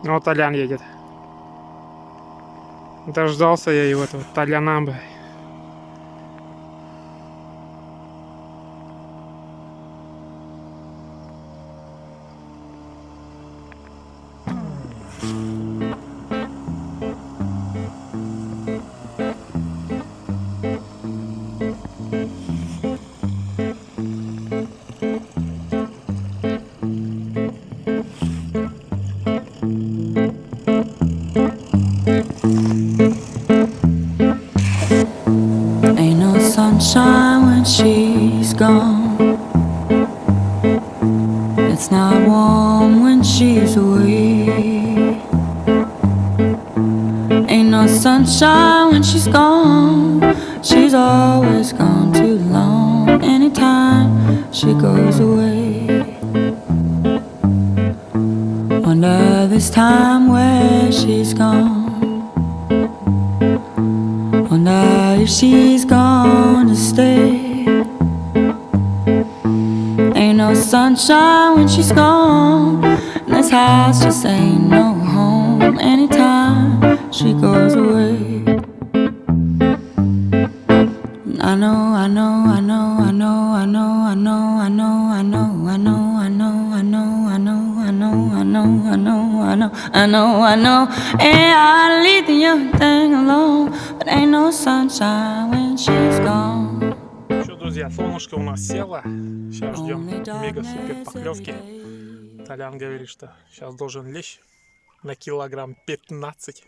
Вот Толян едет. Дождался я его, этого Толяна, бля. Ain't no sunshine when she's gone. It's not warm when she's away. Ain't no sunshine when she's gone. She's always gone too long. Anytime she goes away. Wonder this time where she's gone. Wonder if she's gonna stay. Ain't no sunshine when she's gone. And this house just ain't no home. Anytime she goes away. I know, I know, I know, I know, I know, I know, I know, I know, I know, I know, I know, I know, I know, I know, I know, I know, I know, I know. And I leave the young thing alone, but ain't no sunshine when she's gone. Что, друзья, солнышко у нас село. Сейчас ждем мега-супер поклевки. Толян говорит, что сейчас должен лещ на килограмм 15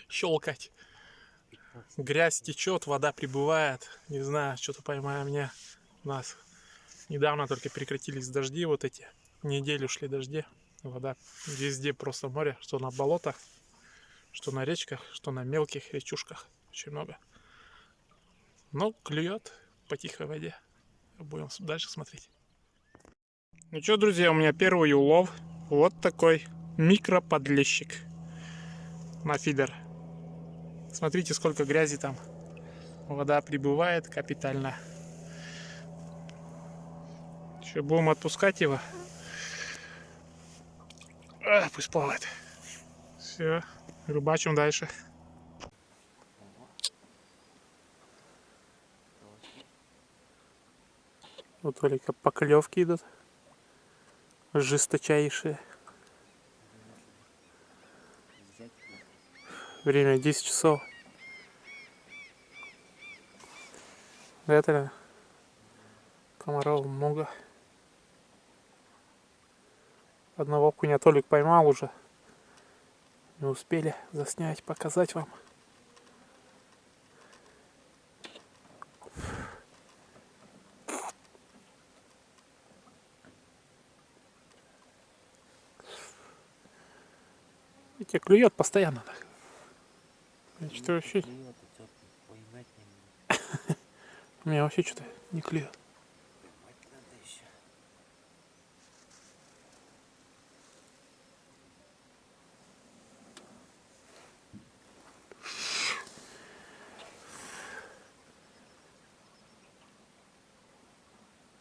щелкать. Грязь течет, вода прибывает. Не знаю, что-то поймаем мне. У нас недавно только прекратились дожди вот эти. Неделю шли дожди. Вода везде просто море. Что на болотах, что на речках, что на мелких речушках. Очень много. Но клюет по тихой воде. Будем дальше смотреть. Ну что, друзья, у меня первый улов. Вот такой микроподлещик на фидер. Смотрите, сколько грязи там. Вода прибывает капитально. Еще будем отпускать его. Пусть плавает. Все, рыбачим дальше. Вот только поклевки идут. Жесточайшие. Время 10 часов. Это комаров много. Одного окуня Толик поймал уже. Не успели заснять, показать вам. Видите, клюет постоянно. Что вообще? У меня вообще что-то не клюет.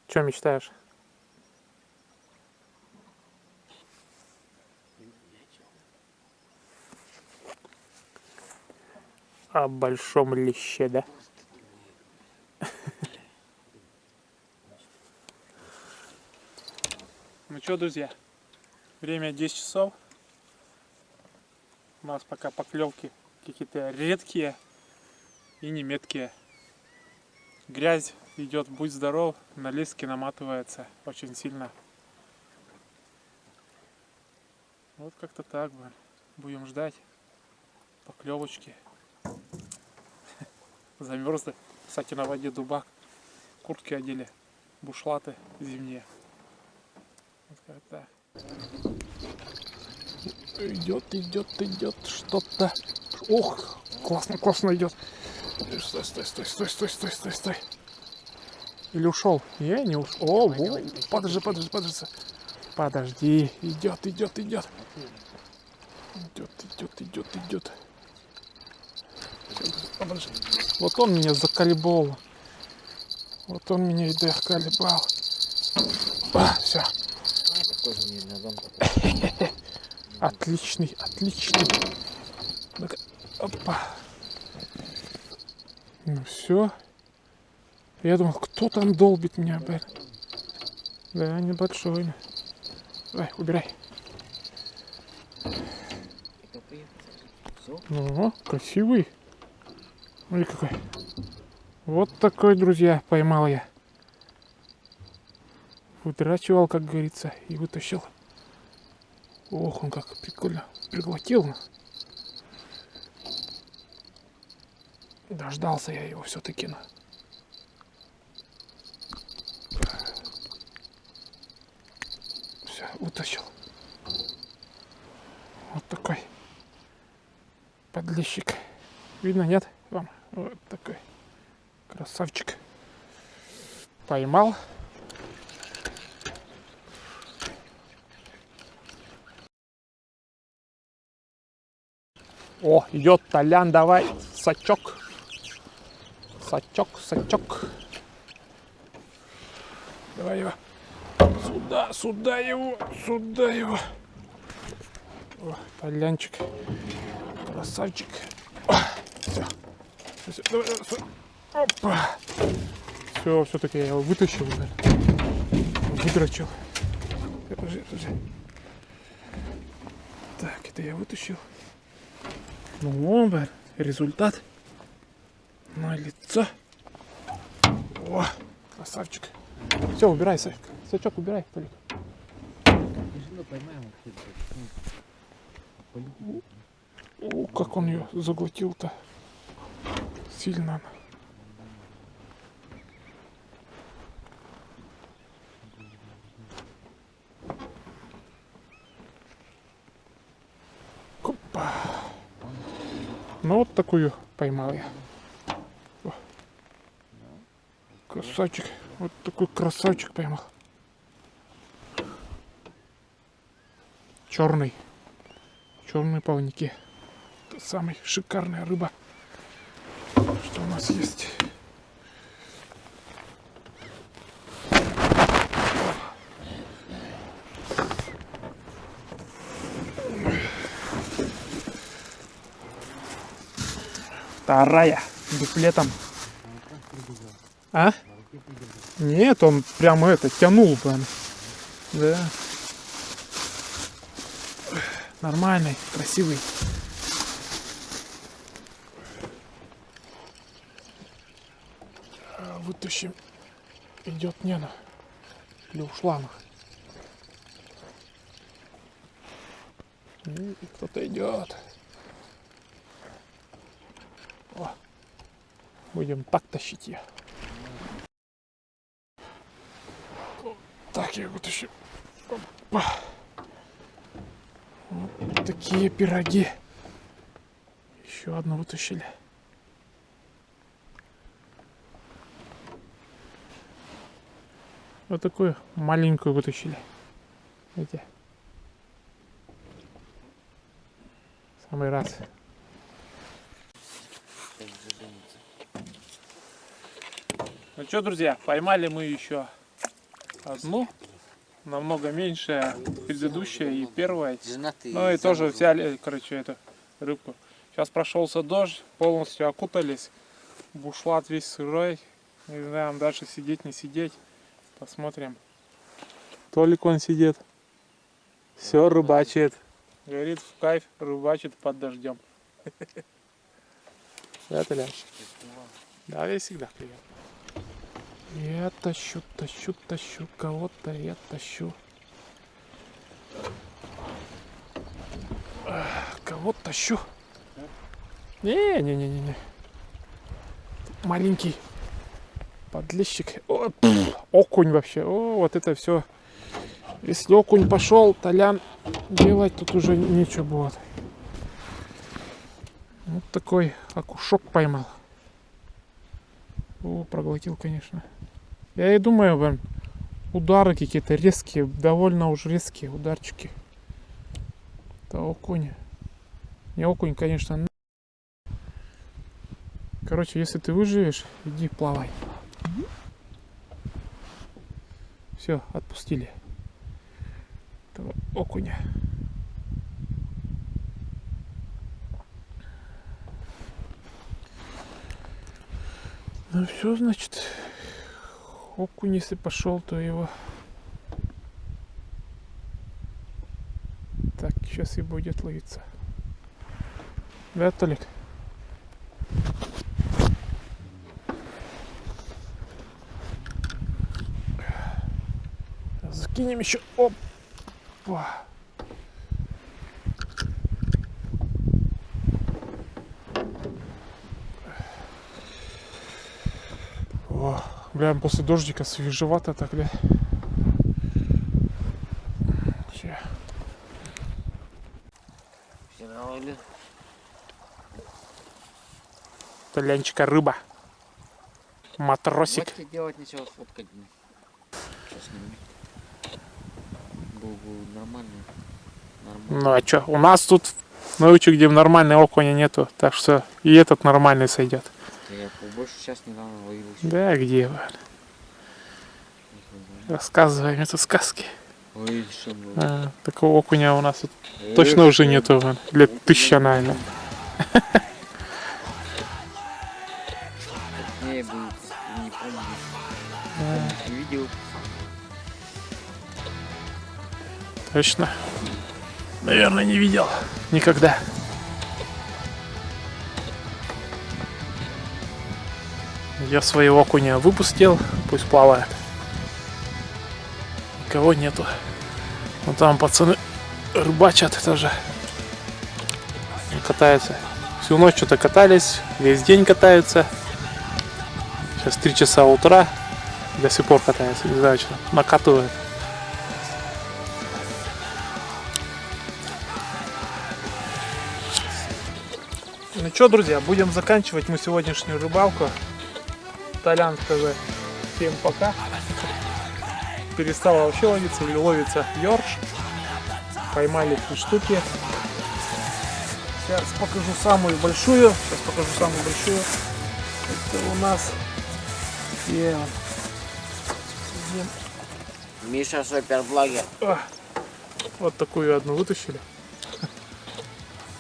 Что мечтаешь? О большом леще, да? Ну что, друзья, время 10 часов. У нас пока поклевки какие-то редкие и неметкие. Грязь идет, будь здоров, на леске наматывается очень сильно. Вот как-то так, будем ждать поклевочки. Замерзли. Кстати, на воде дубак. Куртки одели. Бушлаты зимние. Вот как так. Идет что-то. Ох, классно идет. Стой. Или ушел? Не ушел. О, подожди. Подожди. Идет. Идет. Подожди. Вот он меня заколебал. Вот он меня и доколебал. Все. Отличный, отличный. Ну-ка, опа. Ну все. Я думал, кто там долбит меня, блин. Да, небольшой. Давай, убирай. Ну, красивый. Смотри какой. Вот такой, друзья, поймал я. Выдрачивал, как говорится, и вытащил. Ох, он как прикольно приглотил. Дождался я его все-таки. Все, вытащил. Вот такой подлещик. Видно, нет? Вам? Вот такой красавчик. Поймал. О, идет Толян, давай, сачок. Сачок, сачок. Давай его. Сюда, сюда его, сюда его. О, Толянчик. Красавчик. Все. Все, давай, давай. Опа. Все, все-таки я его вытащил. Выдрочил. Подожди, подожди. Так, это я вытащил. Ну, блин, результат на лицо. О, красавчик. Все, убирай, сачок, убирай, Толик. О, как он ее заглотил-то. Сильно. Копа. Ну вот такую поймал я. О. Красавчик. Вот такой красавчик поймал. Черный. Черные плавники. Это самая шикарная рыба, что у нас есть. Вторая дуплетом. А? Нет, он прямо это тянул прям. Да. Нормальный, красивый. Вытащим. Идет Нена. Или ушла она. И кто-то идет. О, будем так тащить ее. Так я вытащу. Опа. Вот такие пироги. Еще одну вытащили. Вот такую маленькую вытащили. Видите? Самый раз. Ну что, друзья, поймали мы еще одну, намного меньше предыдущая и первая. Ну и тоже взяли, короче, эту рыбку. Сейчас прошелся дождь, полностью окутались. Бушлат весь сырой. Не знаем, дальше сидеть, не сидеть. Посмотрим. Толик он сидит. Все рыбачит. Говорит, в кайф рыбачит под дождем. Да, Толя? Да, я всегда приятно. Я тащу кого-то, я тащу. Кого тащу? Не. Маленький подлещик. О, окунь вообще. О, вот это все. Если окунь пошел, Толян, делать тут уже нечего будет. Вот такой окушок поймал. О, проглотил, конечно. Я и думаю, блин, удары какие-то резкие, довольно уж резкие ударчики. Это окунь. Не окунь, конечно. Короче, если ты выживешь, иди плавай. Все, отпустили этого окуня. Ну все, значит, окунь, если пошел, то его. Так, сейчас и будет ловиться. Да, Толик? Закинем еще. Опа. О, бля, после дождика свежевато так, да? Че? Толянчика рыба. Матросик. Хватит делать ничего, сфоткать. Сейчас сниму. Был нормально. Ну а чё, у нас тут на Уче, где нормальной окуня нету, так что и этот нормальный сойдет. Я побольше сейчас недавно ловил. Да где вы? Рассказываем это сказки. Ой, что было. Такого окуня у нас тут точно уже нету, блин. Лет 1000, наверное. Не был, не помню. Не видел. Точно. Наверное, не видел. Никогда. Я своего окуня выпустил, пусть плавает. Никого нету. Ну там пацаны рыбачат тоже. Катаются. Всю ночь что-то катались, весь день катаются. Сейчас 3 часа утра. До сих пор катаются, не знаю, что накатывают. Ну что, друзья, будем заканчивать мы сегодняшнюю рыбалку. Толян сказать всем пока. Перестала вообще ловиться или ловится ёрш. Поймали 3 штуки. Сейчас покажу самую большую. Это у нас где он? Миша суперблогер. Вот такую одну вытащили.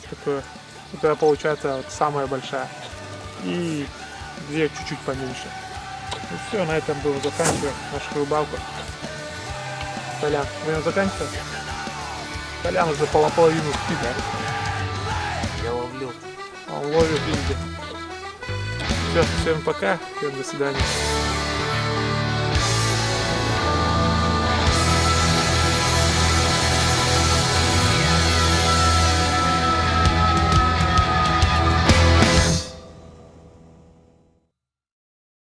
Такую. Это получается вот самая большая. И 2 чуть-чуть поменьше. И все, на этом будем заканчивать нашу рыбалку. Толян, будем заканчивать? Толян уже половину спит, да? Я ловлю. Он ловит инди. Все, всем пока, всем до свидания.